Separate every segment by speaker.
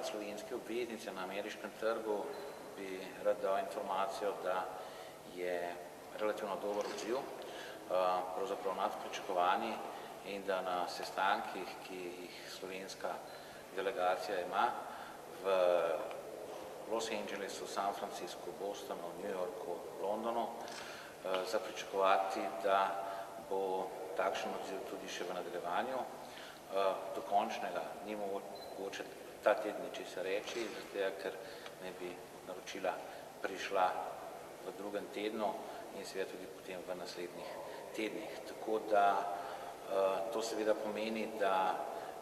Speaker 1: slovenske obveznice na ameriškem trgu, bi rad dal informacijo, da je relativno dober odziv, pravzaprav nad pričakovanji, in da na sestankih, ki jih slovenska delegacija ima v Los Angelesu, San Franciscu, Bostonu, New Yorku, Londonu, za pričakovati, da bo takšen odziv tudi še v nadaljevanju. Dokončnega ni mogoče ta teden česa reči, zato ker ne bi naročila prišla v drugem tednu in seveda tudi potem v naslednjih tednih. Tako da to seveda pomeni, da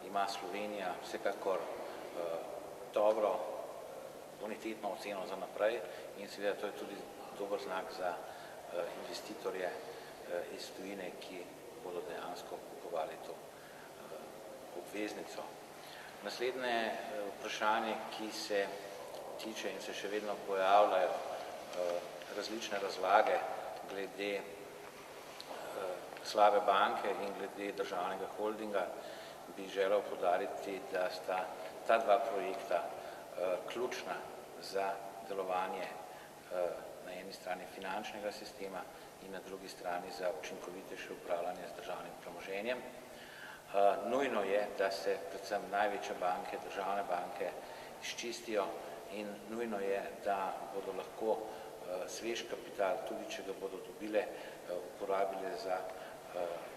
Speaker 1: ima Slovenija vsekakor dobro bonitetno oceno za naprej in seveda to je tudi dober znak za investitorje iz tujine, ki bodo dejansko kupovali to obveznico. Naslednje vprašanje, ki se tiče in se še vedno pojavljajo različne razlage glede slabe banke in glede državnega holdinga, bi želel poudariti, da sta ta dva projekta ključna za delovanje na eni strani finančnega sistema in na drugi strani za učinkovitejše upravljanje z državnim premoženjem. Nujno je, da se predvsem največje banke, državne banke, izčistijo in nujno je, da bodo lahko svež kapital, tudi če ga bodo dobile, uporabile za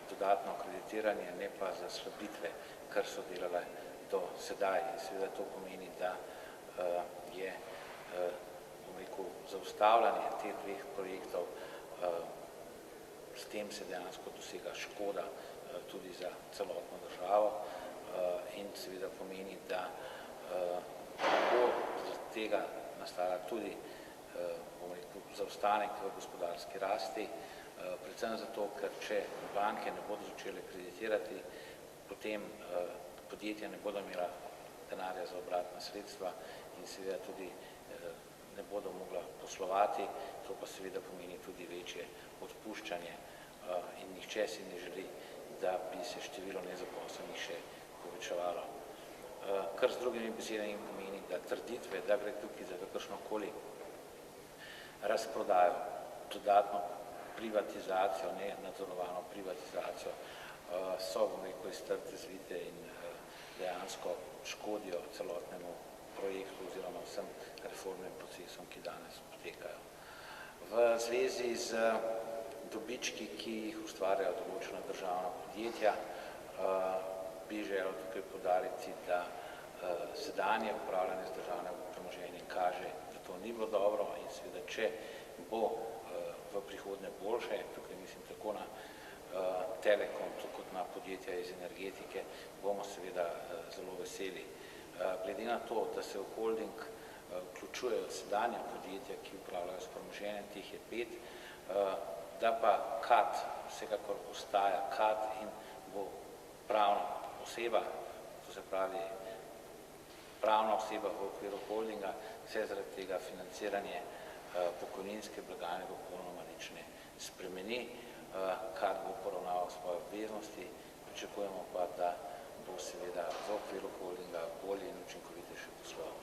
Speaker 1: dodatno kreditiranje, ne pa za slabitve, kar so delale do sedaj. In seveda to pomeni, da je zaustavljanje teh dveh projektov, s tem se dejansko dosega škoda tudi za celotno državo in seveda pomeni, da bo zaradi tega nastala tudi zaostanek v gospodarski rasti, predvsem zato, ker če banke ne bodo začele kreditirati, potem podjetja ne bodo imela denarja za obratna sredstva in seveda tudi ne bodo mogla poslovati, to pa seveda pomeni tudi večje odpuščanje in nihče si ne želi, da bi se število nezaposlenih še povečevalo. Kar z drugimi besedami pomeni, da trditve, da gre tukaj za kakršnokoli razprodajo, dodatno privatizacijo, ne nadzorovano privatizacijo, so, iz trte zvite in dejansko škodijo celotnemu projektu oziroma vsem reformnim procesom, ki danes potekajo. V zvezi z dobički, ki jih ustvarjajo določena državna podjetja, bi želel tukaj poudariti, da sedanje upravljanje z državnim premoženjem kaže, da to ni bilo dobro in seveda, če bo v prihodnje boljše, tukaj mislim tako na Telekom, kot na podjetja iz energetike, bomo seveda zelo veseli. Glede na to, da se v holding vključujejo sedanja podjetja, ki upravljajo s premoženjem, teh je 5, da pa KAD vsekakor ostaja KAD in bo pravna oseba, to se pravi pravna oseba v okviru holdinga, se zaradi tega financiranje pokojninske blagajne popolnoma nič ne spremeni, KAD bo poravnaval svoje obveznosti, pričakujemo pa, da bo seveda v okviru holdinga bolje in učinkovitejše posloval.